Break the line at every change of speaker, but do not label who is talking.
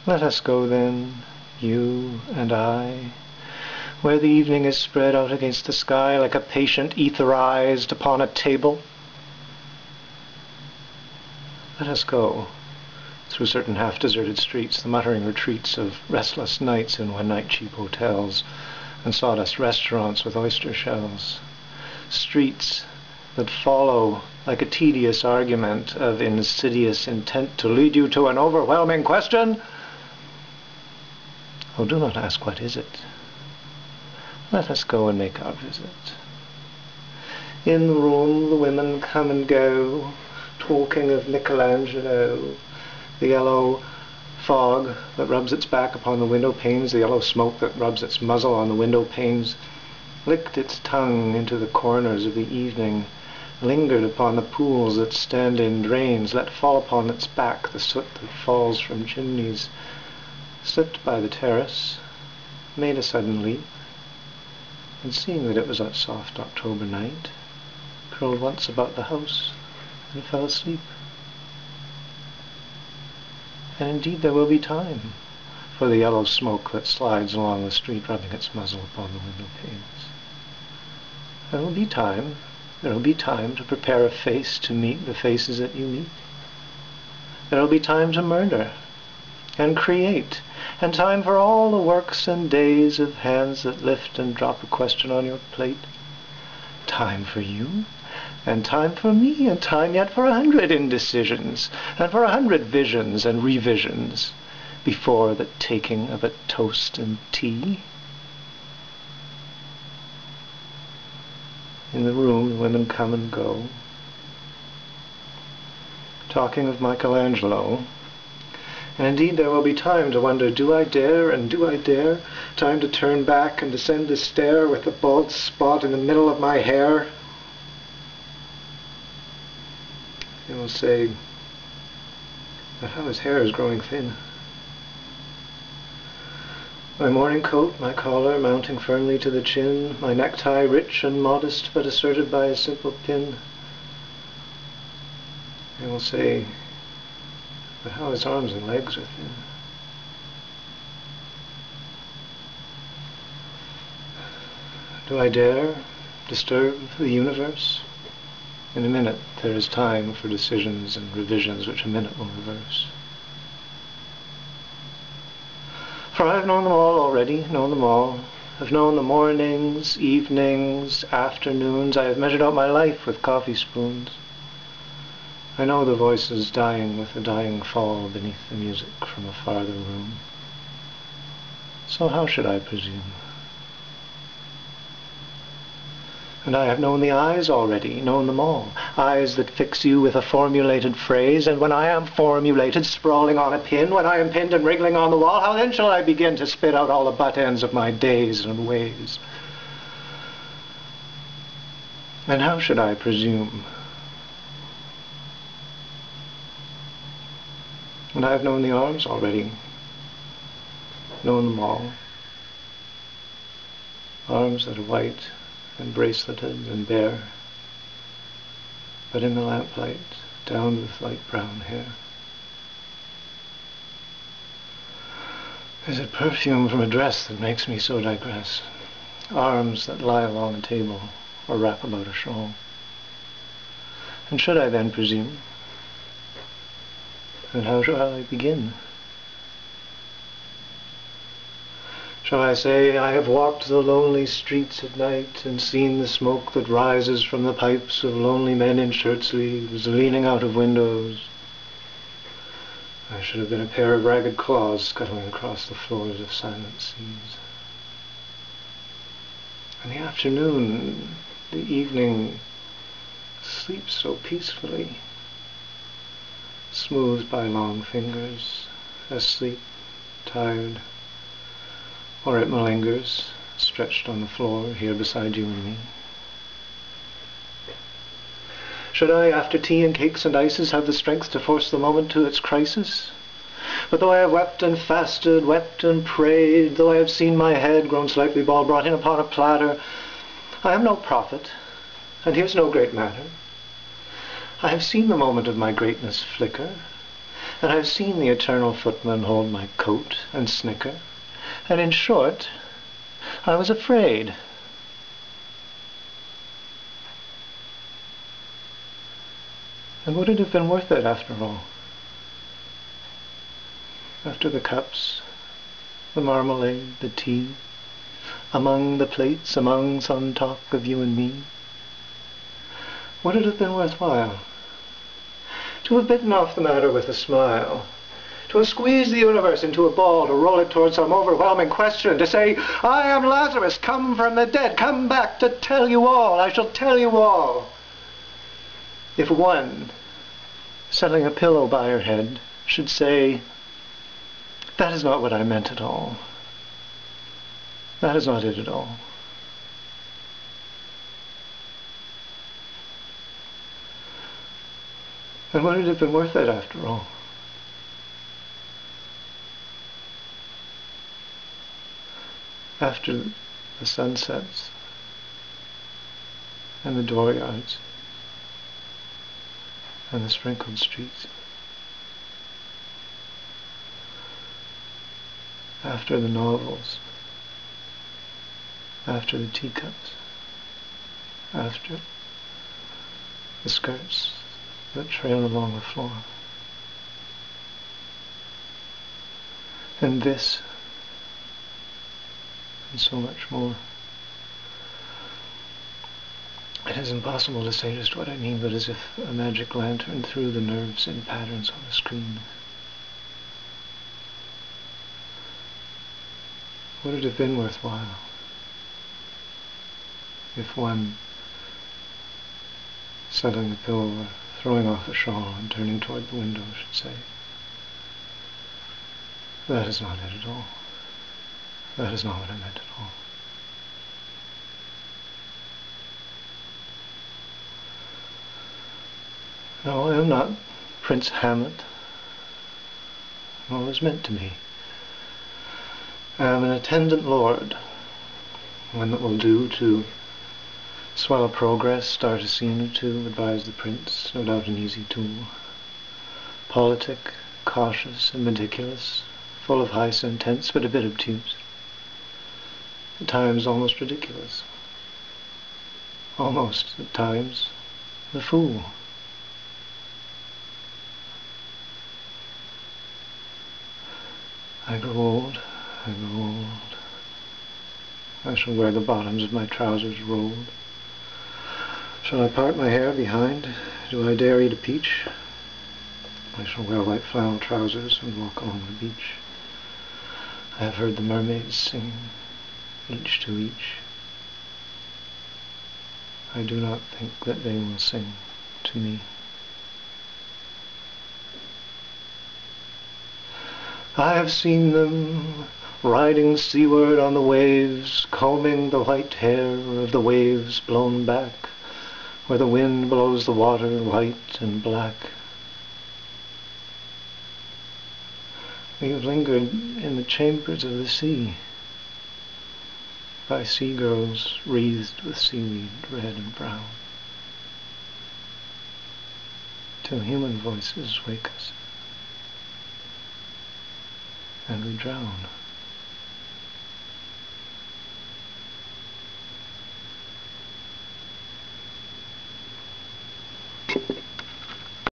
Let us go then, you and I, where the evening is spread out against the sky like a patient etherized upon a table. Let us go through certain half-deserted streets, the muttering retreats of restless nights in one-night cheap hotels and sawdust restaurants with oyster shells. Streets that follow like a tedious argument of insidious intent to lead you to an overwhelming question. Oh, do not ask, what is it? Let us go and make our visit. In the room the women come and go, talking of Michelangelo, the yellow fog that rubs its back upon the window panes, the yellow smoke that rubs its muzzle on the window panes, licked its tongue into the corners of the evening, lingered upon the pools that stand in drains, let fall upon its back the soot that falls from chimneys, slipped by the terrace, made a sudden leap, and seeing that it was a soft October night, curled once about the house and fell asleep. And indeed there will be time for the yellow smoke that slides along the street, rubbing its muzzle upon the window panes. There will be time to prepare a face to meet the faces that you meet. There will be time to murder and create, and time for all the works and days of hands that lift and drop a question on your plate. Time for you, and time for me, and time yet for 100 indecisions, and for 100 visions and revisions, before the taking of a toast and tea. In the room, the women come and go, talking of Michelangelo. And indeed there will be time to wonder, do I dare, and do I dare? Time to turn back and descend the stair with the bald spot in the middle of my hair. They will say, but how his hair is growing thin. My morning coat, my collar mounting firmly to the chin, my necktie rich and modest but asserted by a simple pin. They will say, but how his arms and legs are thin. Do I dare disturb the universe? In a minute there is time for decisions and revisions which a minute will reverse. For I have known them all already, known them all. I've known the mornings, evenings, afternoons. I have measured out my life with coffee spoons. I know the voices dying with a dying fall beneath the music from a farther room. So how should I presume? And I have known the eyes already, known them all. Eyes that fix you with a formulated phrase, and when I am formulated, sprawling on a pin, when I am pinned and wriggling on the wall, how then shall I begin to spit out all the butt ends of my days and ways? And how should I presume? And I have known the arms already, known them all. Arms that are white and braceleted and bare, but in the lamplight, downed with light brown hair. Is it perfume from a dress that makes me so digress? Arms that lie along a table or wrap about a shawl? And should I then presume? And how shall I begin? Shall I say, I have walked the lonely streets at night and seen the smoke that rises from the pipes of lonely men in shirt sleeves leaning out of windows? I should have been a pair of ragged claws scuttling across the floors of silent seas. And the afternoon, the evening, sleeps so peacefully, smoothed by long fingers, asleep, tired. Or it malingers, stretched on the floor, here beside you and me. Should I, after tea and cakes and ices, have the strength to force the moment to its crisis? But though I have wept and fasted, wept and prayed, though I have seen my head, grown slightly bald, brought in upon a platter, I am no prophet, and here's no great matter. I have seen the moment of my greatness flicker, and I've seen the eternal footman hold my coat and snicker, and in short, I was afraid. And would it have been worth it after all? After the cups, the marmalade, the tea, among the plates, among some talk of you and me, would it have been worthwhile? To have bitten off the matter with a smile, to have squeezed the universe into a ball, to roll it towards some overwhelming question, to say, I am Lazarus, come from the dead, come back to tell you all, I shall tell you all. If one, settling a pillow by her head, should say, that is not what I meant at all. That is not it at all. And would it have been worth it after all? After the sunsets and the dooryards and the sprinkled streets, after the novels, after the teacups, after the skirts that trail along the floor, and this, and so much more. It is impossible to say just what I mean, but as if a magic lantern threw the nerves in patterns on the screen. Would it have been worthwhile if one, settling the pillow or throwing off a shawl and turning toward the window, should say, that is not it at all. That is not what I meant at all. No, I am not Prince Hamlet, nor was meant to be. I am an attendant lord, one that will do to swell a progress, start a scene or two, advise the prince, no doubt an easy tool. Politic, cautious and meticulous, full of high sentence, but a bit obtuse. At times almost ridiculous. Almost, at times, the fool. I grow old, I grow old. I shall wear the bottoms of my trousers rolled. Shall I part my hair behind? Do I dare eat a peach? I shall wear white flannel trousers and walk along the beach. I have heard the mermaids sing, each to each. I do not think that they will sing to me. I have seen them riding seaward on the waves, combing the white hair of the waves blown back, where the wind blows the water white and black. We have lingered in the chambers of the sea, by sea girls wreathed with seaweed red and brown, till human voices wake us, and we drown.